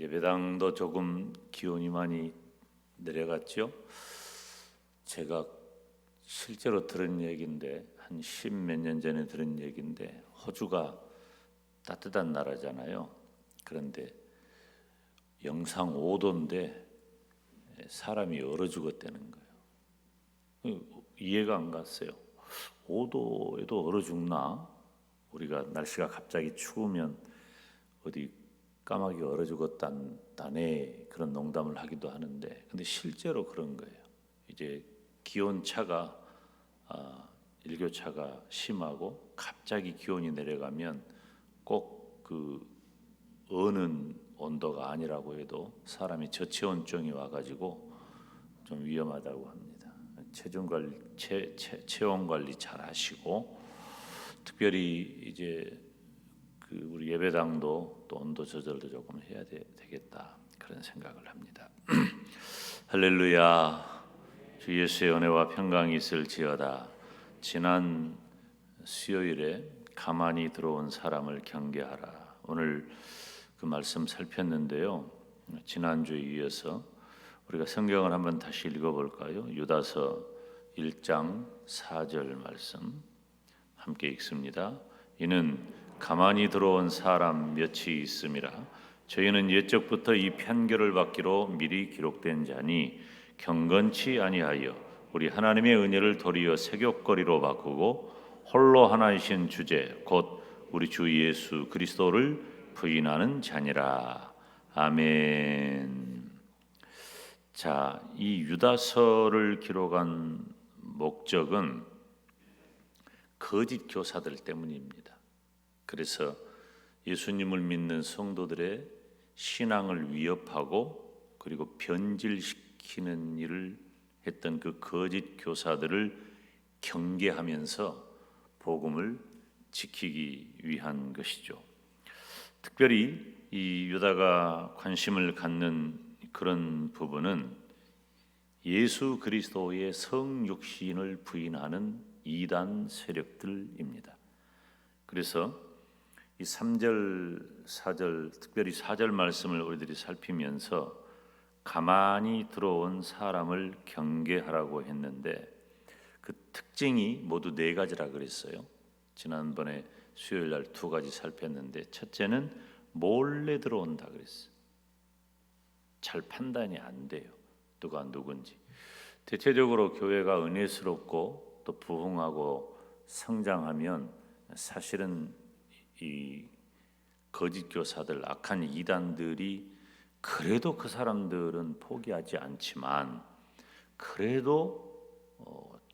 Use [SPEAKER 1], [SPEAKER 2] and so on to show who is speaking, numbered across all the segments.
[SPEAKER 1] 예배당도 조금 기온이 많이 내려갔죠. 제가 실제로 들은 얘기인데 한 10몇 년 전에 들은 얘기인데 호주가 따뜻한 나라잖아요. 그런데 영상 5도인데 사람이 얼어 죽었다는 거예요. 이해가 안 갔어요. 5도에도 얼어 죽나? 우리가 날씨가 갑자기 추우면 어디 까마귀 얼어 죽었다네 그런 농담을 하기도 하는데, 근데 실제로 그런 거예요. 이제 기온 차가 일교차가 심하고 갑자기 기온이 내려가면 꼭 그 어는 온도가 아니라고 해도 사람이 저체온증이 와가지고 좀 위험하다고 합니다. 체온 관리 잘 하시고, 특별히 이제 우리 예배당도 또 온도 조절도 조금 해야 되겠다 그런 생각을 합니다. 할렐루야. 주 예수의 은혜와 평강이 있을지어다. 지난 수요일에 가만히 들어온 사람을 경계하라. 오늘 그 말씀 살폈는데요. 지난주에 이어서 우리가 성경을 한번 다시 읽어볼까요? 유다서 1장 4절 말씀 함께 읽습니다. 이는 가만히 들어온 사람 몇이 있음이라. 저희는 옛적부터 이 판결을 받기로 미리 기록된 자니 경건치 아니하여 우리 하나님의 은혜를 도리어 세귑거리로 바꾸고 홀로 하나이신 주제 곧 우리 주 예수 그리스도를 부인하는 자니라. 아멘. 자, 이 유다서를 기록한 목적은 거짓 교사들 때문입니다. 그래서 예수님을 믿는 성도들의 신앙을 위협하고 그리고 변질시키는 일을 했던 그 거짓 교사들을 경계하면서 복음을 지키기 위한 것이죠. 특별히 이 유다가 관심을 갖는 그런 부분은 예수 그리스도의 성육신을 부인하는 이단 세력들입니다. 그래서 이 3절, 4절, 특별히 4절 말씀을 우리들이 살피면서 가만히 들어온 사람을 경계하라고 했는데 그 특징이 모두 4가지라 그랬어요. 지난번에 수요일 날 2가지 살폈는데, 첫째는 몰래 들어온다 그랬어요. 잘 판단이 안 돼요. 누가 누군지. 대체적으로 교회가 은혜스럽고 또 부흥하고 성장하면 사실은 이 거짓 교사들, 악한 이단들이 그래도 그 사람들은 포기하지 않지만 그래도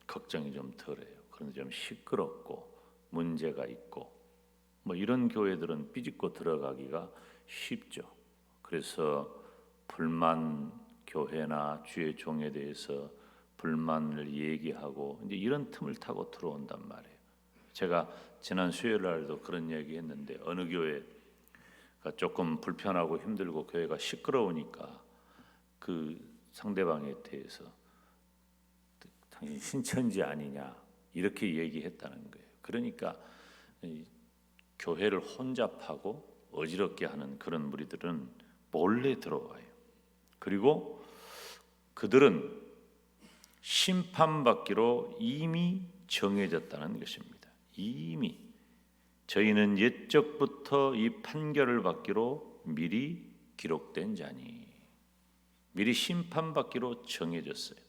[SPEAKER 1] 걱정이 좀 덜해요. 그런데 좀 시끄럽고 문제가 있고 뭐 이런 교회들은 삐집고 들어가기가 쉽죠. 그래서 불만 교회나 주의 종에 대해서 불만을 얘기하고 이제 이런 틈을 타고 들어온단 말이에요. 제가 지난 수요일 날도 그런 얘기했는데, 어느 교회가 조금 불편하고 힘들고 교회가 시끄러우니까 그 상대방에 대해서 당신 신천지 아니냐 이렇게 얘기했다는 거예요. 그러니까 교회를 혼잡하고 어지럽게 하는 그런 무리들은 몰래 들어와요. 그리고 그들은 심판받기로 이미 정해졌다는 것입니다. 이미 저희는 옛적부터 이 판결을 받기로 미리 기록된 자니, 미리 심판받기로 정해졌어요.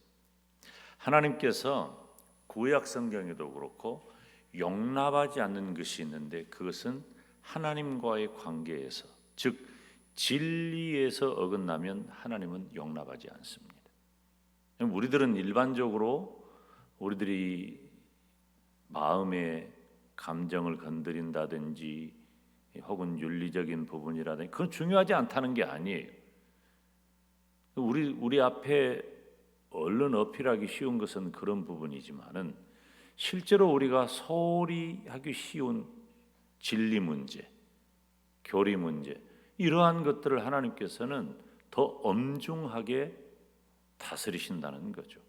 [SPEAKER 1] 하나님께서 구약 성경에도 그렇고 용납하지 않는 것이 있는데, 그것은 하나님과의 관계에서, 즉 진리에서 어긋나면 하나님은 용납하지 않습니다. 우리들은 일반적으로 우리들이 마음의 감정을 건드린다든지 혹은 윤리적인 부분이라든지 그건 중요하지 않다는 게 아니에요. 우리 앞에 얼른 어필하기 쉬운 것은 그런 부분이지만은 실제로 우리가 소홀히 하기 쉬운 진리 문제, 교리 문제, 이러한 것들을 하나님께서는 더 엄중하게 다스리신다는 거죠.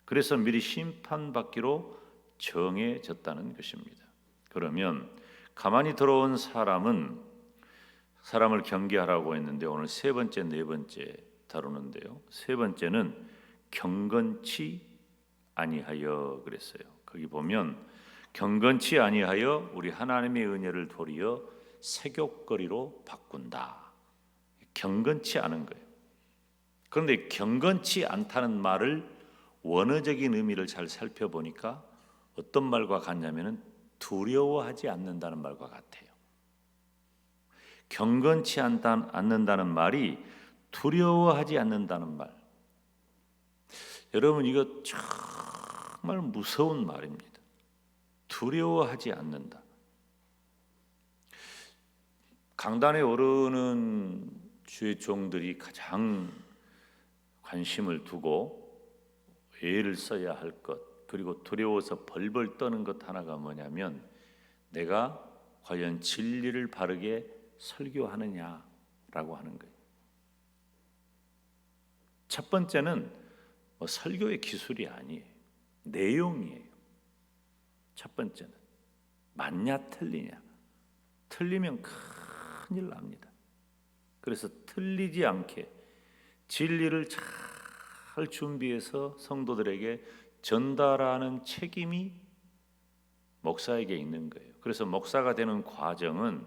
[SPEAKER 1] 그래서 미리 심판받기로 정해졌다는 것입니다. 그러면 가만히 들어온 사람은 사람을 경계하라고 했는데 오늘 세 번째, 네 번째 다루는데요. 세 번째는 경건치 아니하여 그랬어요. 거기 보면 경건치 아니하여 우리 하나님의 은혜를 도리어 색욕거리로 바꾼다. 경건치 않은 거예요. 그런데 경건치 않다는 말을 원어적인 의미를 잘 살펴보니까 어떤 말과 같냐면은 두려워하지 않는다는 말과 같아요. 경건치 않는다는 말이 두려워하지 않는다는 말. 여러분 이거 정말 무서운 말입니다. 두려워하지 않는다. 강단에 오르는 주의 종들이 가장 관심을 두고 애를 써야 할 것, 그리고 두려워서 벌벌 떠는 것 하나가 뭐냐면 내가 과연 진리를 바르게 설교하느냐라고 하는 거예요. 첫 번째는 설교의 기술이 아니에요. 내용이에요. 첫 번째는 맞냐 틀리냐. 틀리면 큰일 납니다. 그래서 틀리지 않게 진리를 잘 준비해서 성도들에게 전달하는 책임이 목사에게 있는 거예요. 그래서 목사가 되는 과정은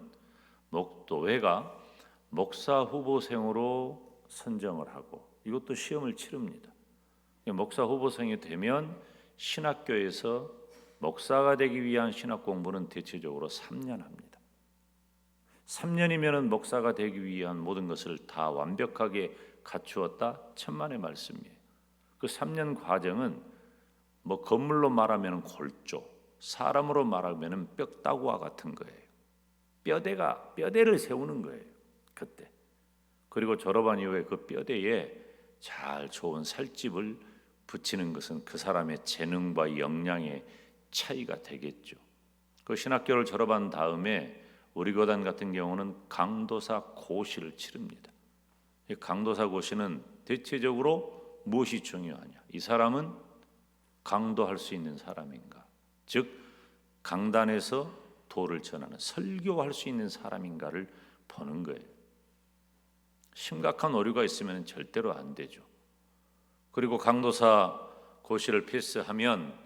[SPEAKER 1] 목도회가 목사 후보생으로 선정을 하고 이것도 시험을 치릅니다. 목사 후보생이 되면 신학교에서 목사가 되기 위한 신학 공부는 대체적으로 3년 합니다. 3년이면 목사가 되기 위한 모든 것을 다 완벽하게 갖추었다 천만의 말씀이에요. 그 3년 과정은 건물로 말하면 골조, 사람으로 말하면 뼈다구와 같은 거예요. 뼈대를 세우는 거예요. 그때. 그리고 졸업한 이후에 그 뼈대에 잘 좋은 살집을 붙이는 것은 그 사람의 재능과 역량의 차이가 되겠죠. 그 신학교를 졸업한 다음에 우리 교단 같은 경우는 강도사 고시를 치릅니다. 이 강도사 고시는 대체적으로 무엇이 중요하냐? 이 사람은 강도할 수 있는 사람인가? 즉 강단에서 도를 전하는 설교할 수 있는 사람인가를 보는 거예요. 심각한 오류가 있으면 절대로 안 되죠. 그리고 강도사 고시를 패스하면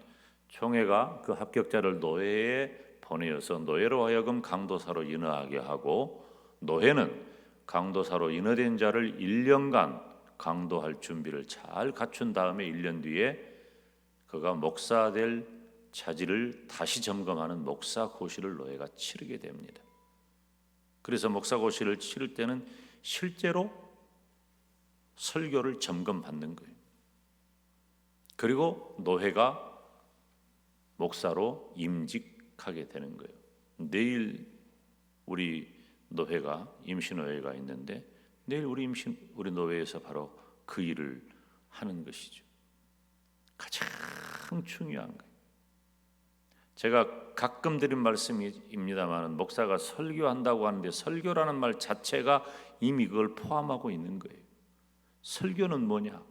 [SPEAKER 1] 총회가 그 합격자를 노회에 보내어서 노회로 하여금 강도사로 인허하게 하고 노회는 강도사로 인허된 자를 1년간 강도할 준비를 잘 갖춘 다음에 1년 뒤에 그가 목사 될 자질을 다시 점검하는 목사 고시를 노회가 치르게 됩니다. 그래서 목사 고시를 치를 때는 실제로 설교를 점검받는 거예요. 그리고 노회가 목사로 임직하게 되는 거예요. 내일 우리 노회가 임시노회가 있는데 내일 우리 노회에서 바로 그 일을 하는 것이죠. 가장 중요한 거예요. 제가 가끔 드린 말씀입니다만 목사가 설교한다고 하는데 설교라는 말 자체가 이미 그걸 포함하고 있는 거예요. 설교는 뭐냐?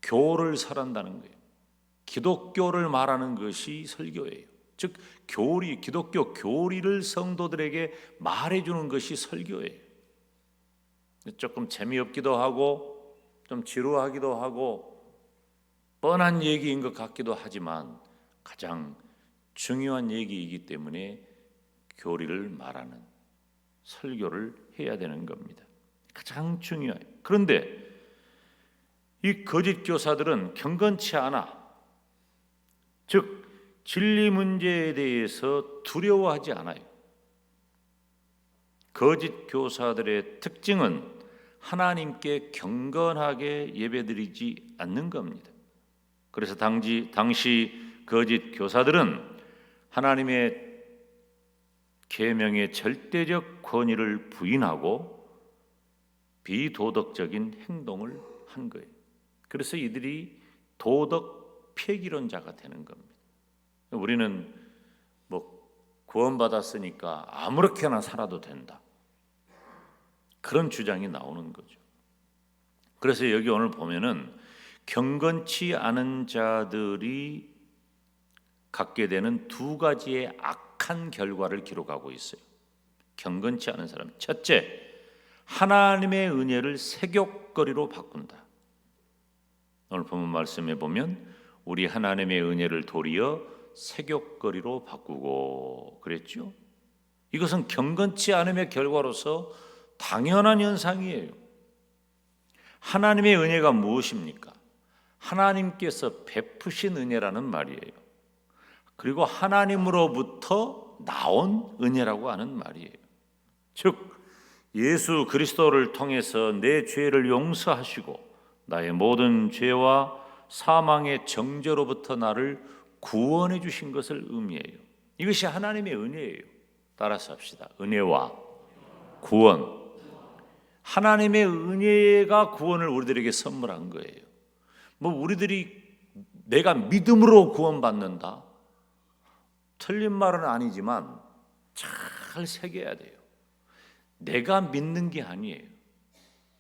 [SPEAKER 1] 교를 설한다는 거예요. 기독교를 말하는 것이 설교예요. 즉 기독교 교리를 성도들에게 말해주는 것이 설교예요. 조금 재미없기도 하고 좀 지루하기도 하고 뻔한 얘기인 것 같기도 하지만 가장 중요한 얘기이기 때문에 교리를 말하는 설교를 해야 되는 겁니다. 가장 중요해요. 그런데 이 거짓 교사들은 경건치 않아. 즉 진리 문제에 대해서 두려워하지 않아요. 거짓 교사들의 특징은 하나님께 경건하게 예배드리지 않는 겁니다. 그래서 당시 거짓 교사들은 하나님의 계명의 절대적 권위를 부인하고 비도덕적인 행동을 한 거예요. 그래서 이들이 도덕 폐기론자가 되는 겁니다. 우리는 구원받았으니까 아무렇게나 살아도 된다. 그런 주장이 나오는 거죠. 그래서 여기 오늘 보면은 경건치 않은 자들이 갖게 되는 두 가지의 악한 결과를 기록하고 있어요. 경건치 않은 사람. 첫째, 하나님의 은혜를 색욕거리로 바꾼다. 오늘 본문 말씀에 보면 우리 하나님의 은혜를 도리어 색욕거리로 바꾸고 그랬죠. 이것은 경건치 않음의 결과로서 당연한 현상이에요. 하나님의 은혜가 무엇입니까? 하나님께서 베푸신 은혜라는 말이에요. 그리고 하나님으로부터 나온 은혜라고 하는 말이에요. 즉 예수 그리스도를 통해서 내 죄를 용서하시고 나의 모든 죄와 사망의 정죄로부터 나를 구원해 주신 것을 의미해요. 이것이 하나님의 은혜예요. 따라서 합시다. 은혜와 구원. 하나님의 은혜가 구원을 우리들에게 선물한 거예요. 뭐 우리들이 내가 믿음으로 구원받는다, 틀린 말은 아니지만 잘 새겨야 돼요. 내가 믿는 게 아니에요.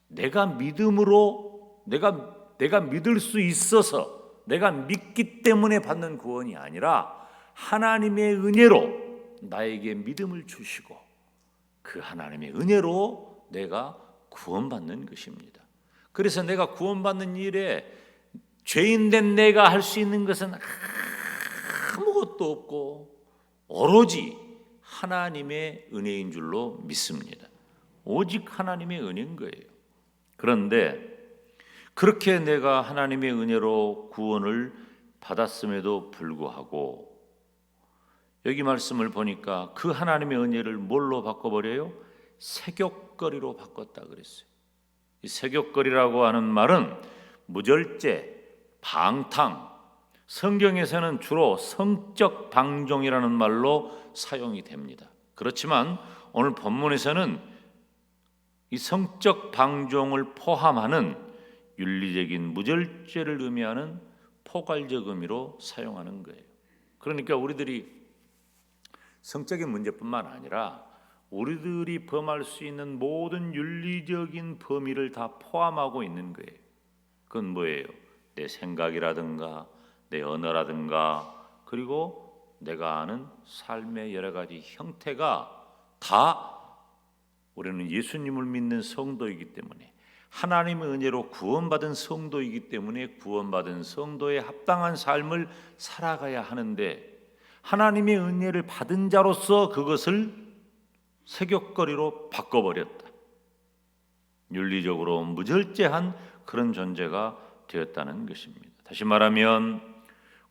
[SPEAKER 1] 내가 믿음으로 내가 믿을 수 있어서 내가 믿기 때문에 받는 구원이 아니라 하나님의 은혜로 나에게 믿음을 주시고 그 하나님의 은혜로 내가 구원받는 것입니다. 그래서 내가 구원받는 일에 죄인된 내가 할 수 있는 것은 아무것도 없고 오로지 하나님의 은혜인 줄로 믿습니다. 오직 하나님의 은혜인 거예요. 그런데 그렇게 내가 하나님의 은혜로 구원을 받았음에도 불구하고 여기 말씀을 보니까 그 하나님의 은혜를 뭘로 바꿔버려요? 색욕거리로 바꿨다 그랬어요. 이 색욕거리라고 하는 말은 무절제, 방탕, 성경에서는 주로 성적 방종이라는 말로 사용이 됩니다. 그렇지만 오늘 본문에서는 이 성적 방종을 포함하는 윤리적인 무절제를 의미하는 포괄적 의미로 사용하는 거예요. 그러니까 우리들이 성적인 문제뿐만 아니라 우리들이 범할 수 있는 모든 윤리적인 범위를 다 포함하고 있는 거예요. 그건 뭐예요? 내 생각이라든가 내 언어라든가 그리고 내가 아는 삶의 여러 가지 형태가 다 우리는 예수님을 믿는 성도이기 때문에 하나님의 은혜로 구원받은 성도이기 때문에 구원받은 성도에 합당한 삶을 살아가야 하는데 하나님의 은혜를 받은 자로서 그것을 색욕거리로 바꿔버렸다. 윤리적으로 무절제한 그런 존재가 되었다는 것입니다. 다시 말하면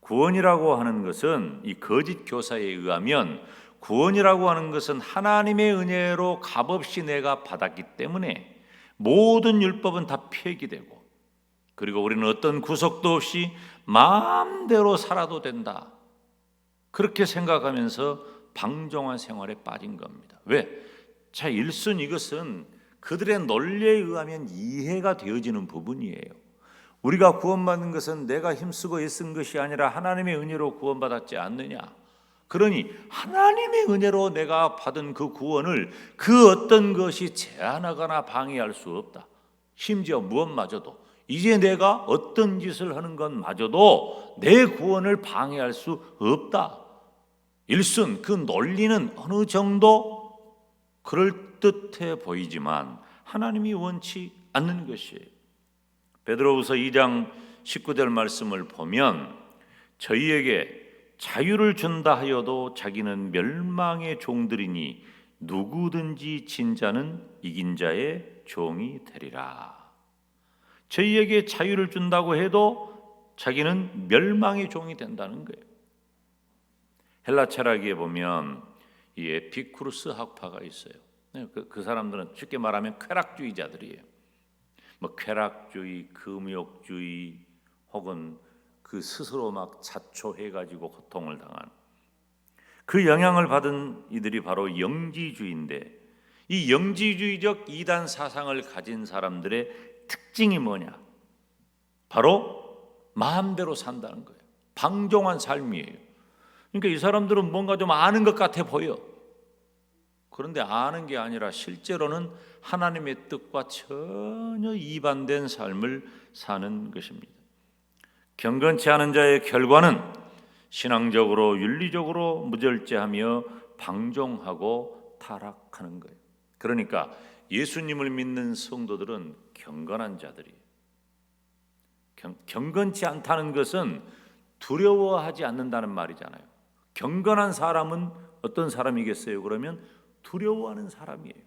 [SPEAKER 1] 구원이라고 하는 것은 이 거짓 교사에 의하면 구원이라고 하는 것은 하나님의 은혜로 값없이 내가 받았기 때문에 모든 율법은 다 폐기되고 그리고 우리는 어떤 구속도 없이 마음대로 살아도 된다. 그렇게 생각하면서 방종한 생활에 빠진 겁니다. 왜? 자, 일순 이것은 그들의 논리에 의하면 이해가 되어지는 부분이에요. 우리가 구원받는 것은 내가 힘쓰고 애쓴 것이 아니라 하나님의 은혜로 구원받았지 않느냐. 그러니 하나님의 은혜로 내가 받은 그 구원을 그 어떤 것이 제한하거나 방해할 수 없다. 심지어 무엇마저도 이제 내가 어떤 짓을 하는 것마저도 내 구원을 방해할 수 없다. 일순 그 논리는 어느 정도 그럴듯해 보이지만 하나님이 원치 않는 것이에요. 베드로후서 2장 19절 말씀을 보면 저희에게 자유를 준다 하여도 자기는 멸망의 종들이니 누구든지 진 자는 이긴 자의 종이 되리라. 저희에게 자유를 준다고 해도 자기는 멸망의 종이 된다는 거예요. 헬라 철학에 보면 이 에피쿠르스 학파가 있어요. 그 사람들은 쉽게 말하면 쾌락주의자들이에요. 뭐 쾌락주의, 금욕주의 혹은 그 스스로 막 자초해가지고 고통을 당한 그 영향을 받은 이들이 바로 영지주의인데 이 영지주의적 이단 사상을 가진 사람들의 특징이 뭐냐? 바로 마음대로 산다는 거예요. 방종한 삶이에요. 그러니까 이 사람들은 뭔가 좀 아는 것 같아 보여. 그런데 아는 게 아니라 실제로는 하나님의 뜻과 전혀 이반된 삶을 사는 것입니다. 경건치 않은 자의 결과는 신앙적으로 윤리적으로 무절제하며 방종하고 타락하는 거예요. 그러니까 예수님을 믿는 성도들은 경건한 자들이에요. 경건치 않다는 것은 두려워하지 않는다는 말이잖아요. 경건한 사람은 어떤 사람이겠어요? 그러면 두려워하는 사람이에요.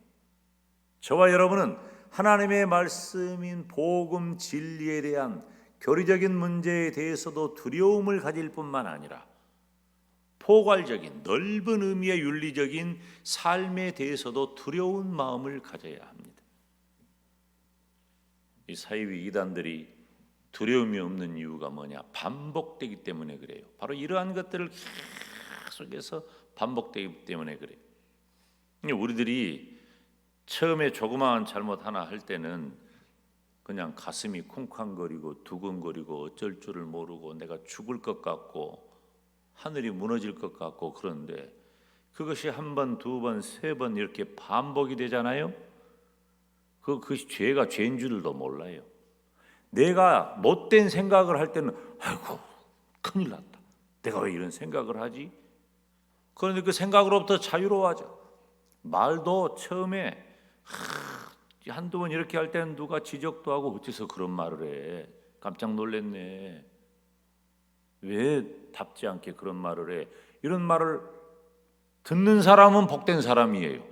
[SPEAKER 1] 저와 여러분은 하나님의 말씀인 복음 진리에 대한 교리적인 문제에 대해서도 두려움을 가질 뿐만 아니라 포괄적인 넓은 의미의 윤리적인 삶에 대해서도 두려운 마음을 가져야 합니다. 이 사이비 이단들이 두려움이 없는 이유가 뭐냐? 반복되기 때문에 그래요. 바로 이러한 것들을 계속해서 반복되기 때문에 그래요. 우리들이 처음에 조그마한 잘못 하나 할 때는 그냥 가슴이 쿵쾅거리고 두근거리고 어쩔 줄을 모르고 내가 죽을 것 같고 하늘이 무너질 것 같고 그런데 그것이 한 번, 두 번, 세 번 이렇게 반복이 되잖아요. 그것이 죄가 죄인 줄도 몰라요. 내가 못된 생각을 할 때는 아이고 큰일 났다. 내가 왜 이런 생각을 하지? 그런데 그 생각으로부터 자유로워하죠. 말도 처음에 한두 번 이렇게 할 때는 누가 지적도 하고 어째서 그런 말을 해? 깜짝 놀랐네. 왜 답지 않게 그런 말을 해? 이런 말을 듣는 사람은 복된 사람이에요.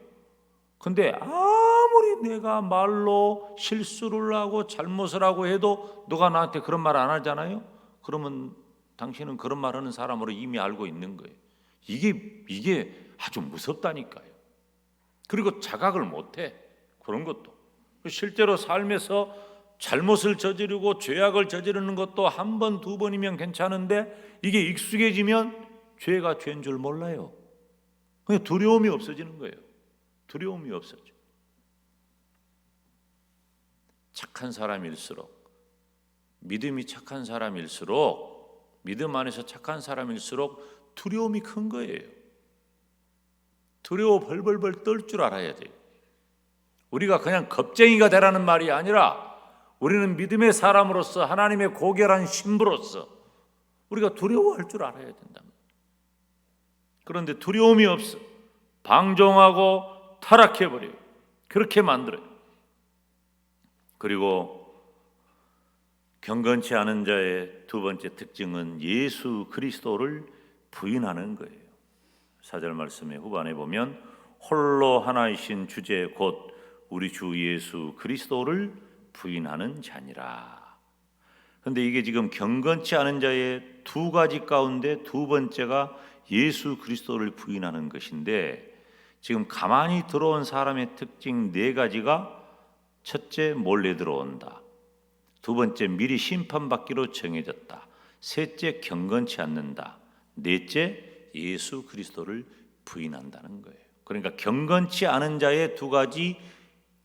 [SPEAKER 1] 근데 아무리 내가 말로 실수를 하고 잘못을 하고 해도 누가 나한테 그런 말 안 하잖아요. 그러면 당신은 그런 말 하는 사람으로 이미 알고 있는 거예요. 이게 아주 무섭다니까요. 그리고 자각을 못해. 그런 것도 실제로 삶에서 잘못을 저지르고 죄악을 저지르는 것도 한 번, 두 번이면 괜찮은데 이게 익숙해지면 죄가 죄인 줄 몰라요. 그냥 두려움이 없어지는 거예요. 두려움이 없어져. 착한 사람일수록 믿음이 착한 사람일수록 믿음 안에서 착한 사람일수록 두려움이 큰 거예요. 두려워 벌벌벌 떨 줄 알아야 돼요. 우리가 그냥 겁쟁이가 되라는 말이 아니라 우리는 믿음의 사람으로서 하나님의 고결한 신부로서 우리가 두려워할 줄 알아야 된다. 그런데 두려움이 없어. 방종하고 타락해버려요. 그렇게 만들어요. 그리고 경건치 않은 자의 두 번째 특징은 예수 그리스도를 부인하는 거예요. 4절 말씀의 후반에 보면 홀로 하나이신 주제 곧 우리 주 예수 그리스도를 부인하는 자니라. 그런데 이게 지금 경건치 않은 자의 두 가지 가운데 두 번째가 예수 그리스도를 부인하는 것인데 지금 가만히 들어온 사람의 특징 네 가지가 첫째 몰래 들어온다. 두 번째 미리 심판받기로 정해졌다. 셋째 경건치 않는다. 넷째 예수 그리스도를 부인한다는 거예요. 그러니까 경건치 않은 자의 두 가지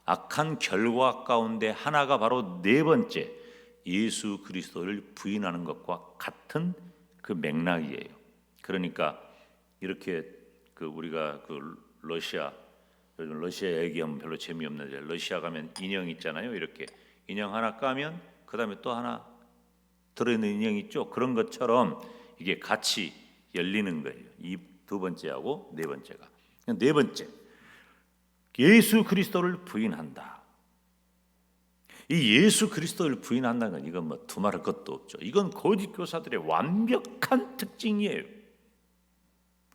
[SPEAKER 1] 악한 결과 가운데 하나가 바로 네 번째 예수 그리스도를 부인하는 것과 같은 그 맥락이에요. 그러니까 이렇게 우리가 러시아 요즘 러시아 얘기하면 별로 재미없는데 러시아 가면 인형 있잖아요. 이렇게 인형 하나 까면 그 다음에 또 하나 들어있는 인형 있죠. 그런 것처럼 이게 같이 열리는 거예요. 이 두 번째하고 네 번째가. 네 번째 예수 그리스도를 부인한다. 이 예수 그리스도를 부인한다는 건 이건 뭐 두말할 것도 없죠. 이건 거짓 교사들의 완벽한 특징이에요.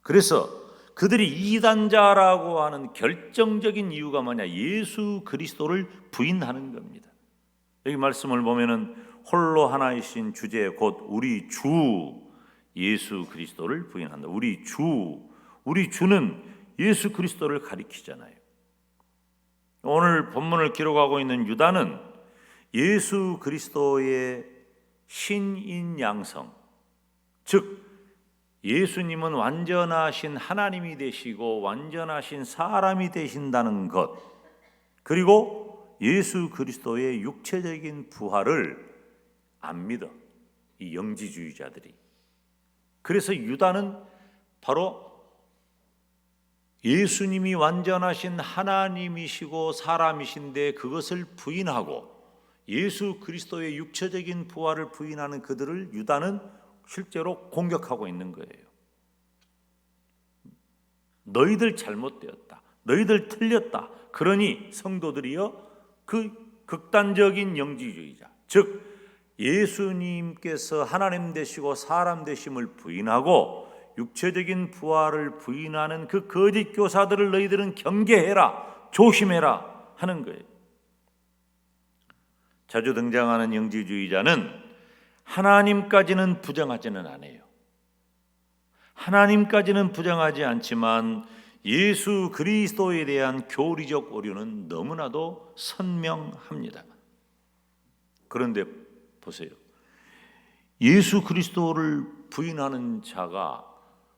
[SPEAKER 1] 그래서 그들이 이단자라고 하는 결정적인 이유가 뭐냐? 예수 그리스도를 부인하는 겁니다. 여기 말씀을 보면은 홀로 하나이신 주제 곧 우리 주 예수 그리스도를 부인한다. 우리 주는 예수 그리스도를 가리키잖아요. 오늘 본문을 기록하고 있는 유다는 예수 그리스도의 신인 양성, 즉 예수님은 완전하신 하나님이 되시고 완전하신 사람이 되신다는 것, 그리고 예수 그리스도의 육체적인 부활을 안 믿어, 이 영지주의자들이. 그래서 유다는 바로 예수님이 완전하신 하나님이시고 사람이신데 그것을 부인하고 예수 그리스도의 육체적인 부활을 부인하는 그들을 유다는 실제로 공격하고 있는 거예요. 너희들 잘못되었다. 너희들 틀렸다. 그러니 성도들이여 그 극단적인 영지주의자, 즉 예수님께서 하나님 되시고 사람 되심을 부인하고 육체적인 부활을 부인하는 그 거짓 교사들을 너희들은 경계해라, 조심해라 하는 거예요. 자주 등장하는 영지주의자는 하나님까지는 부정하지는 않아요. 하나님까지는 부정하지 않지만 예수 그리스도에 대한 교리적 오류는 너무나도 선명합니다. 그런데 보세요. 예수 그리스도를 부인하는 자가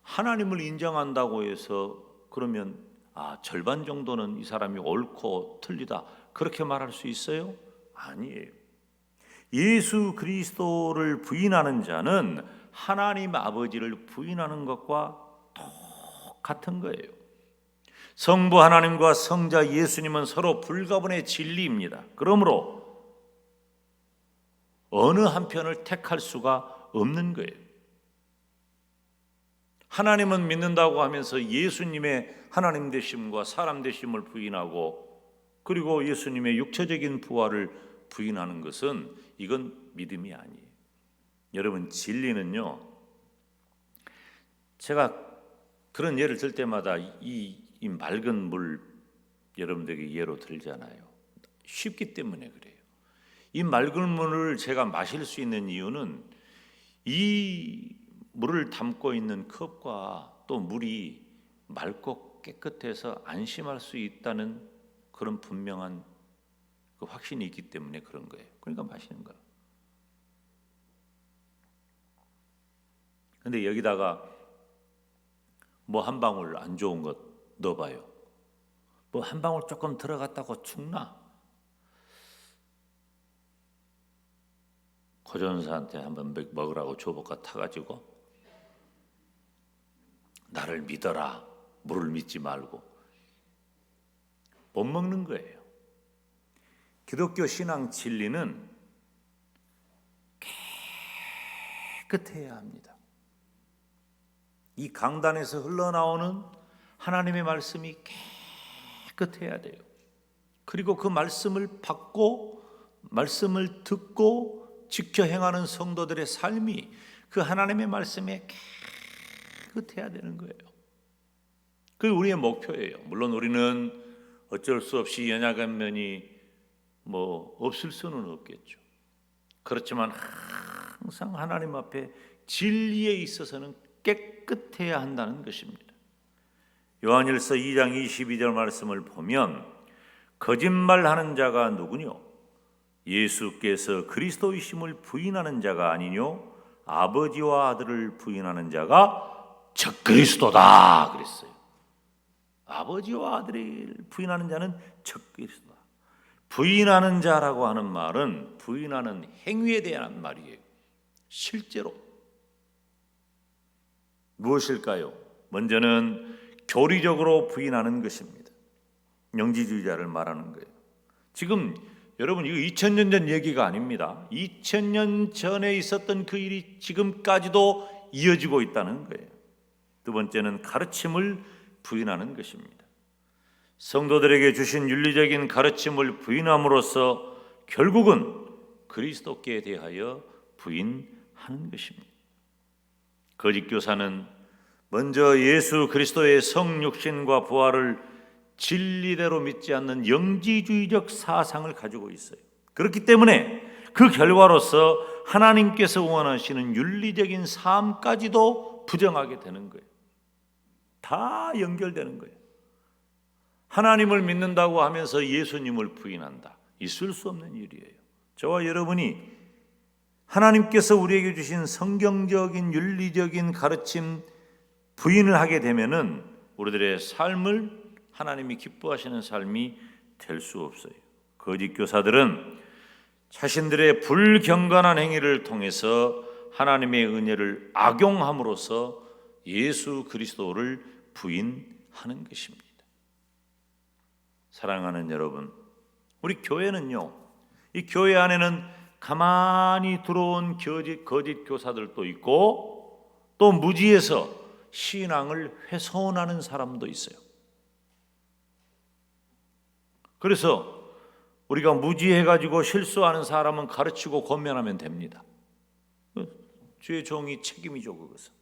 [SPEAKER 1] 하나님을 인정한다고 해서 그러면 절반 정도는 이 사람이 옳고 틀리다 그렇게 말할 수 있어요? 아니에요. 예수 그리스도를 부인하는 자는 하나님 아버지를 부인하는 것과 똑같은 거예요. 성부 하나님과 성자 예수님은 서로 불가분의 진리입니다. 그러므로 어느 한편을 택할 수가 없는 거예요. 하나님은 믿는다고 하면서 예수님의 하나님 되심과 사람 되심을 부인하고 그리고 예수님의 육체적인 부활을 부인하는 것은 이건 믿음이 아니에요. 여러분, 진리는요, 제가 그런 예를 들 때마다 이 맑은 물 여러분들에게 예로 들잖아요. 쉽기 때문에 그래요. 이 맑은 물을 제가 마실 수 있는 이유는 이 물을 담고 있는 컵과 또 물이 맑고 깨끗해서 안심할 수 있다는 그런 분명한 그 확신이 있기 때문에 그런 거예요. 그러니까 마시는 거예요. 근데 여기다가 뭐 한 방울 안 좋은 것 넣어봐요. 뭐 한 방울 조금 들어갔다고 죽나? 고전사한테 한번 먹으라고 줘볼까 타가지고 나를 믿어라, 물을 믿지 말고 못 먹는 거예요. 기독교 신앙 진리는 깨끗해야 합니다. 이 강단에서 흘러나오는 하나님의 말씀이 깨끗해야 돼요. 그리고 그 말씀을 받고 말씀을 듣고 지켜 행하는 성도들의 삶이 그 하나님의 말씀에 깨끗해야 되는 거예요. 그게 우리의 목표예요. 물론 우리는 어쩔 수 없이 연약한 면이 뭐 없을 수는 없겠죠. 그렇지만 항상 하나님 앞에 진리에 있어서는 깨끗해야 한다는 것입니다. 요한일서 2장 22절 말씀을 보면 거짓말하는 자가 누구뇨? 예수께서 그리스도이심을 부인하는 자가 아니뇨? 아버지와 아들을 부인하는 자가 적그리스도다 그랬어요. 아버지와 아들을 부인하는 자는 적그리스도다. 부인하는 자라고 하는 말은 부인하는 행위에 대한 말이에요. 실제로 무엇일까요? 먼저는 교리적으로 부인하는 것입니다. 영지주의자를 말하는 거예요. 지금 여러분 이거 2000년 전 얘기가 아닙니다. 2000년 전에 있었던 그 일이 지금까지도 이어지고 있다는 거예요. 두 번째는 가르침을 부인하는 것입니다. 성도들에게 주신 윤리적인 가르침을 부인함으로써 결국은 그리스도께 대하여 부인하는 것입니다. 거짓 교사는 먼저 예수 그리스도의 성육신과 부활을 진리대로 믿지 않는 영지주의적 사상을 가지고 있어요. 그렇기 때문에 그 결과로서 하나님께서 원하시는 윤리적인 삶까지도 부정하게 되는 거예요. 다 연결되는 거예요. 하나님을 믿는다고 하면서 예수님을 부인한다. 있을 수 없는 일이에요. 저와 여러분이 하나님께서 우리에게 주신 성경적인 윤리적인 가르침 부인을 하게 되면은 우리들의 삶을 하나님이 기뻐하시는 삶이 될 수 없어요. 거짓 교사들은 자신들의 불경건한 행위를 통해서 하나님의 은혜를 악용함으로써 예수 그리스도를 부인하는 것입니다. 사랑하는 여러분, 우리 교회는요, 이 교회 안에는 가만히 들어온 거짓 교사들도 있고 또 무지에서 신앙을 훼손하는 사람도 있어요. 그래서 우리가 무지해가지고 실수하는 사람은 가르치고 권면하면 됩니다. 주의 종이 책임이죠. 그것은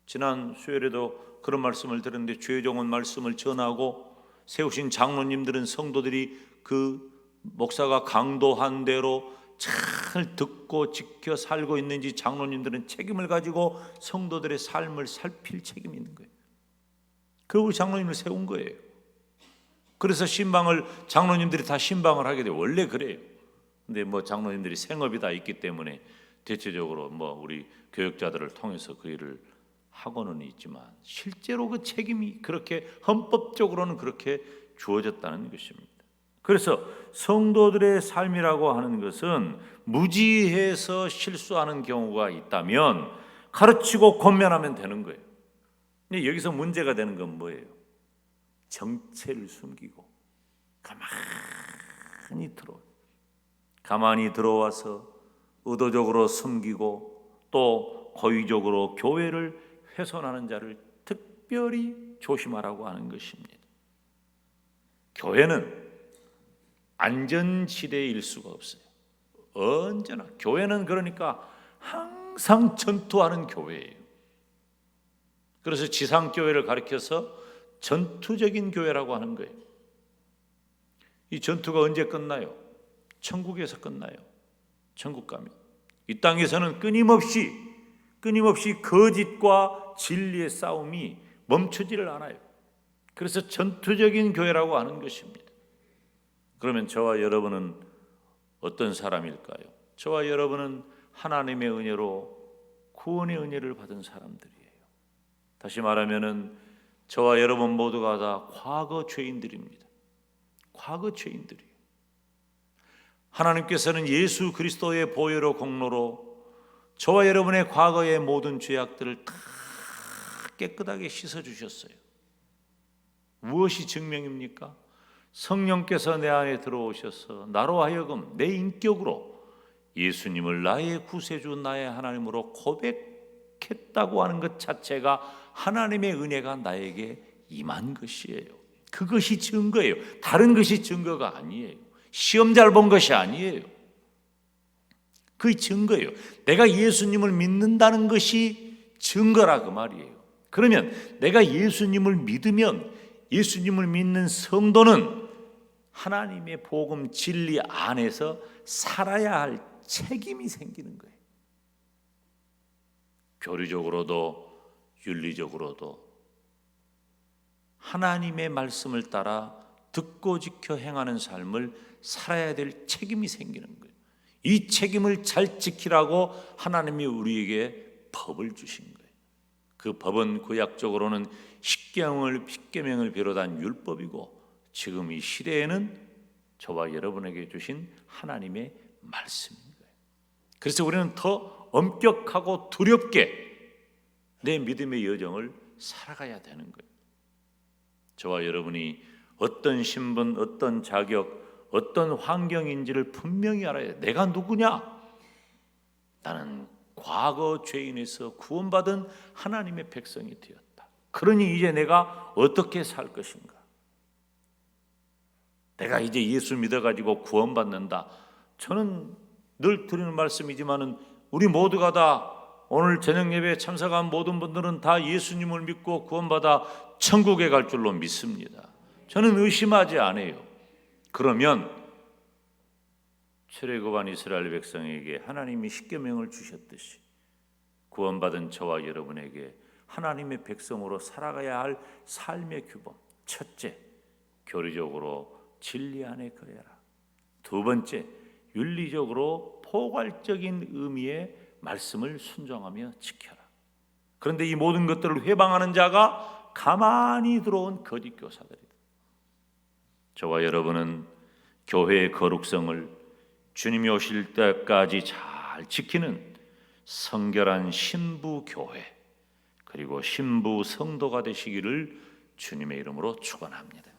[SPEAKER 1] 지난 수요일에도 그런 말씀을 들었는데, 주의 종은 말씀을 전하고 세우신 장로님들은 성도들이 그 목사가 강도한 대로 잘 듣고 지켜 살고 있는지 장로님들은 책임을 가지고 성도들의 삶을 살필 책임이 있는 거예요. 그리고 장로님을 세운 거예요. 그래서 신방을 장로님들이 다 신방을 하게 돼요. 원래 그래요. 근데 뭐 장로님들이 생업이 다 있기 때문에 대체적으로 뭐 우리 교역자들을 통해서 그 일을 하고는 있지만, 실제로 그 책임이 그렇게 헌법적으로는 그렇게 주어졌다는 것입니다. 그래서 성도들의 삶이라고 하는 것은 무지해서 실수하는 경우가 있다면 가르치고 권면하면 되는 거예요. 근데 여기서 문제가 되는 건 뭐예요? 정체를 숨기고 가만히 들어와서 의도적으로 숨기고 또 고의적으로 교회를 훼손하는 자를 특별히 조심하라고 하는 것입니다. 교회는 안전지대일 수가 없어요. 언제나 교회는 그러니까 항상 전투하는 교회예요. 그래서 지상교회를 가리켜서 전투적인 교회라고 하는 거예요. 이 전투가 언제 끝나요? 천국에서 끝나요. 천국 가면. 이 땅에서는 끊임없이 거짓과 진리의 싸움이 멈추지를 않아요. 그래서 전투적인 교회라고 하는 것입니다. 그러면 저와 여러분은 어떤 사람일까요? 저와 여러분은 하나님의 은혜로 구원의 은혜를 받은 사람들이에요. 다시 말하면은 저와 여러분 모두가 다 과거 죄인들입니다. 과거 죄인들이에요. 하나님께서는 예수 그리스도의 보혈로 공로로 저와 여러분의 과거의 모든 죄악들을 다 깨끗하게 씻어주셨어요. 무엇이 증명입니까? 성령께서 내 안에 들어오셔서 나로 하여금 내 인격으로 예수님을 나의 구세주, 나의 하나님으로 고백했다고 하는 것 자체가 하나님의 은혜가 나에게 임한 것이에요. 그것이 증거예요. 다른 것이 증거가 아니에요. 시험 잘 본 것이 아니에요. 그게 증거예요. 내가 예수님을 믿는다는 것이 증거라 그 말이에요. 그러면 내가 예수님을 믿으면 예수님을 믿는 성도는 하나님의 복음 진리 안에서 살아야 할 책임이 생기는 거예요. 교리적으로도 윤리적으로도 하나님의 말씀을 따라 듣고 지켜 행하는 삶을 살아야 될 책임이 생기는 거예요. 이 책임을 잘 지키라고 하나님이 우리에게 법을 주신 거예요. 그 법은 구약적으로는 십계명을 비롯한 율법이고, 지금 이 시대에는 저와 여러분에게 주신 하나님의 말씀인 거예요. 그래서 우리는 더 엄격하고 두렵게 내 믿음의 여정을 살아가야 되는 거예요. 저와 여러분이 어떤 신분, 어떤 자격, 어떤 환경인지를 분명히 알아야 돼요. 내가 누구냐? 나는 과거 죄인에서 구원받은 하나님의 백성이 되었다. 그러니 이제 내가 어떻게 살 것인가? 내가 이제 예수 믿어가지고 구원받는다. 저는 늘 드리는 말씀이지만은 우리 모두가 다 오늘 저녁 예배에 참석한 모든 분들은 다 예수님을 믿고 구원받아 천국에 갈 줄로 믿습니다. 저는 의심하지 않아요. 그러면 출애굽한 이스라엘 백성에게 하나님이 십계명을 주셨듯이 구원받은 저와 여러분에게 하나님의 백성으로 살아가야 할 삶의 규범. 첫째, 교리적으로 진리 안에 거해라. 두 번째, 윤리적으로 포괄적인 의미의 말씀을 순종하며 지켜라. 그런데 이 모든 것들을 회방하는 자가 가만히 들어온 거짓 교사들이다. 저와 여러분은 교회의 거룩성을 주님이 오실 때까지 잘 지키는 성결한 신부 교회, 그리고 신부 성도가 되시기를 주님의 이름으로 축원합니다.